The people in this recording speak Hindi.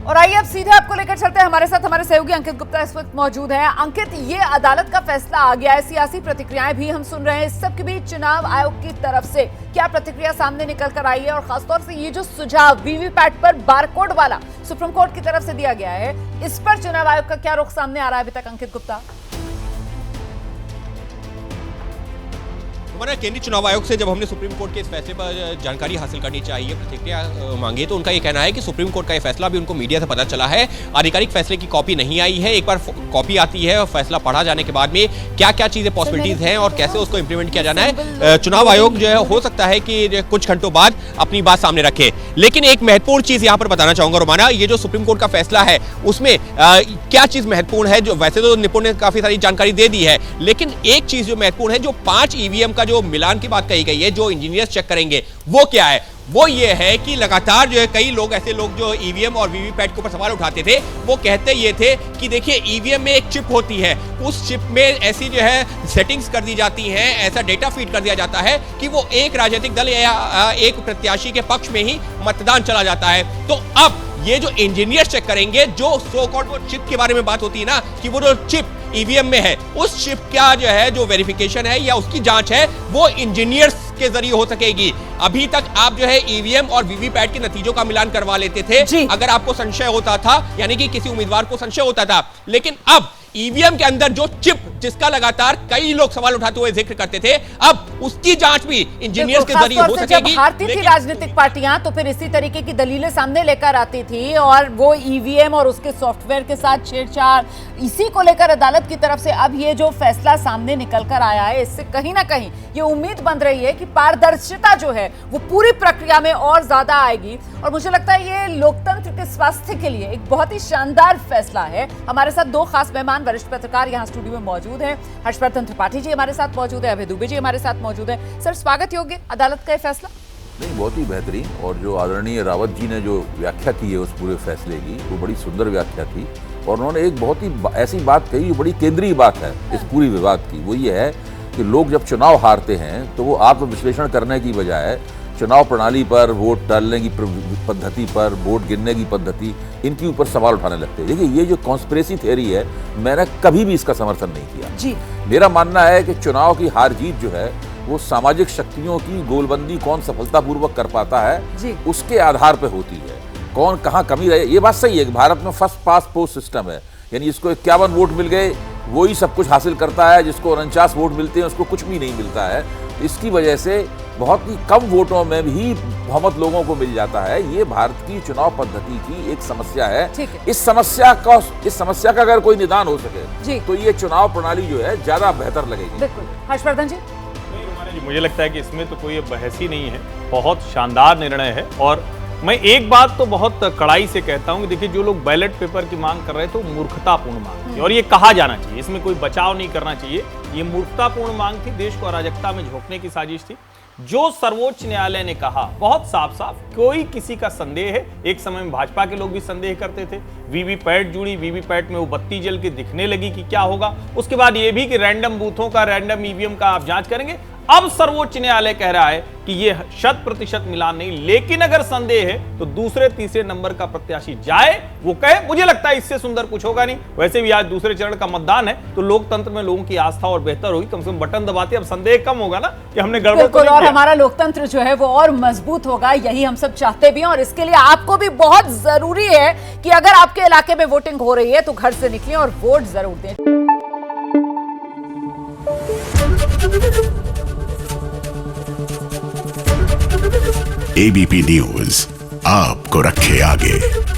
और आइए अब सीधे आपको लेकर चलते हैं, हमारे साथ हमारे सहयोगी अंकित गुप्ता इस वक्त मौजूद हैं। अंकित, ये अदालत का फैसला आ गया है, सियासी प्रतिक्रियाएं भी हम सुन रहे हैं। इस सबके बीच चुनाव आयोग की तरफ से क्या प्रतिक्रिया सामने निकल कर आई है, और खासतौर से ये जो सुझाव वीवीपैट पर बारकोड वाला सुप्रीम कोर्ट की तरफ से दिया गया है, इस पर चुनाव आयोग का क्या रुख सामने आ रहा है अभी तक, अंकित गुप्ता? हमारा केंद्रीय चुनाव आयोग से जब हमने सुप्रीम कोर्ट के इस फैसले पर जानकारी हासिल करनी चाहिए, प्रतिक्रिया मांगी, तो उनका ये कहना है कि सुप्रीम कोर्ट का ये फैसला भी उनको मीडिया से पता चला है, आधिकारिक फैसले की कॉपी नहीं आई है। एक बार कॉपी आती है और फैसला पढ़ा जाने के बाद में क्या क्या चीजें पॉसिबिलिटीज हैं और कैसे उसको इंप्लीमेंट किया जाना है, चुनाव आयोग जो है हो सकता है कि कुछ घंटों बाद अपनी बात सामने रखे। लेकिन एक महत्वपूर्ण चीज यहाँ पर बताना चाहूंगा रोमाना, ये जो सुप्रीम कोर्ट का फैसला है उसमें क्या चीज महत्वपूर्ण है, जो वैसे तो निपुण ने काफी सारी जानकारी दे दी है, लेकिन एक चीज जो महत्वपूर्ण है, जो 5 ईवीएम का जो मिलान की बात कही गई है, जो इंजीनियर्स चेक करेंगे, वो क्या है? वो ये है कि लगातार जो है कई लोग ऐसे लोग जो ईवीएम और वीवीपैट के ऊपर सवाल उठाते थे, वो कहते ये थे कि देखिए ईवीएम में एक चिप होती है, उस चिप में ऐसी जो है सेटिंग्स कर दी जाती हैं, ऐसा डेटा फीड कर दिया जाता है कि वो एक राजनीतिक दल या एक प्रत्याशी के पक्ष में ही मतदान चला जाता है। तो अब ये जो इंजीनियर्स चेक करेंगे, जो सो कॉल्ड वो चिप के बारे में बात होती है ना, कि वो जो चिप ईवीएम में है, उस चिप का जो है जो वेरिफिकेशन है या उसकी जांच है, वो इंजीनियर्स के जरिए हो सकेगी। अभी तक आप जो है ईवीएम और वीवीपैट के नतीजों का मिलान करवा लेते थे अगर आपको संशय होता था, यानी कि किसी उम्मीदवार को संशय होता था, लेकिन अब ईवीएम के अंदर जो चिप जिसका लगातार कई लोग सवाल उठाते हुए जिक्र करते थे, अब उसकी जांच भी इंजीनियर्स के जरिए हो सकेगी। भारतीय थी राजनीतिक पार्टियां तो फिर इसी तरीके की दलीलें सामने लेकर आती थी, और वो ईवीएम और उसके सॉफ्टवेयर के साथ छेड़छाड़, इसी को लेकर अदालत की तरफ से अब ये जो फैसला सामने निकल कर आया है, इससे कहीं ना कहीं ये उम्मीद बन रही है कि पारदर्शिता जो है वो पूरी प्रक्रिया में और ज्यादा आएगी। और मुझे लगता है ये लोकतंत्र के स्वास्थ्य के लिए एक बहुत ही शानदार फैसला है। हमारे साथ 2 खास मेहमान वरिष्ठ पत्रकार यहाँ स्टूडियो में मौजूद हैं। हर्षवर्धन त्रिपाठी जी हमारे साथ मौजूद है, अभय दुबे जी हमारे साथ मौजूद है। सर, स्वागत योग्य अदालत का फैसला? नहीं, बहुत ही बेहतरीन, और जो आदरणीय रावत जी ने जो व्याख्या की है उस पूरे फैसले की, वो बड़ी सुंदर व्याख्या थी, और उन्होंने एक बहुत ही ऐसी बात कही, बड़ी केंद्रीय बात है इस पूरी विवाद की। वो ये है कि लोग जब चुनाव हारते हैं तो वो आत्मविश्लेषण करने की बजाय चुनाव प्रणाली पर, वोट डालने की पद्धति पर, वोट गिनने की पद्धति, इनके ऊपर सवाल उठाने लगते हैं। देखिए, ये जो कॉन्स्पिरेसी थ्योरी है, मैंने कभी भी इसका समर्थन नहीं किया जी। मेरा मानना है कि चुनाव की हार जीत जो है वो सामाजिक शक्तियों की गोलबंदी कौन सफलतापूर्वक कर पाता है उसके आधार पर होती है। कौन कहाँ कमी रहे, ये बात सही है कि भारत में फर्स्ट पास पोस्ट सिस्टम है, यानी जिसको 51 वोट मिल गए वही सब कुछ हासिल करता है, जिसको 49 वोट मिलते हैं उसको कुछ भी नहीं मिलता है। इसकी वजह से बहुत ही कम वोटों में भी बहुमत लोगों को मिल जाता है। ये भारत की चुनाव पद्धति की एक समस्या है। इस समस्या का अगर कोई निदान हो सके तो ये चुनाव प्रणाली जो है ज्यादा बेहतर लगेगी। बिल्कुल। हर्षवर्धन जी? मुझे लगता है कि इसमें तो कोई बहस ही नहीं है, बहुत शानदार निर्णय है। और मैं एक बात तो बहुत कड़ाई से कहता हूं कि देखिए, जो लोग बैलेट पेपर की मांग कर रहे थे तो मूर्खतापूर्ण मांग थी, और ये कहा जाना चाहिए, इसमें कोई बचाव नहीं करना चाहिए। ये मूर्खतापूर्ण मांग थी, देश को अराजकता में झोंकने की साजिश थी। जो सर्वोच्च न्यायालय ने कहा बहुत साफ साफ, कोई किसी का संदेह है, एक समय में भाजपा के लोग भी संदेह करते थे, वीवीपैट जुड़ी, वीवीपैट में वो बत्ती जल के दिखने लगी कि क्या होगा। उसके बाद ये भी कि रैंडम बूथों का, रैंडम ईवीएम का आप जांच करेंगे। अब सर्वोच्च न्यायालय कह रहा है कि ये 100% मिलान नहीं, लेकिन अगर संदेह है तो दूसरे तीसरे नंबर का प्रत्याशी जाए, वो कहे। मुझे लगता है इससे सुंदर कुछ होगा नहीं। वैसे भी आज दूसरे चरण का मतदान है, तो लोकतंत्र में लोगों की आस्था और बेहतर होगी, कम से कम बटन दबाते अब संदेह कम होगा ना कि हमने गड़बड़ तो नहीं किया। और किया। हमारा लोकतंत्र जो है वो और मजबूत होगा, यही हम सब चाहते भी हैं। और इसके लिए आपको भी बहुत जरूरी है कि अगर आपके इलाके में वोटिंग हो रही है तो घर से निकलें और वोट जरूर दें। एबीपी न्यूज आपको रखे आगे।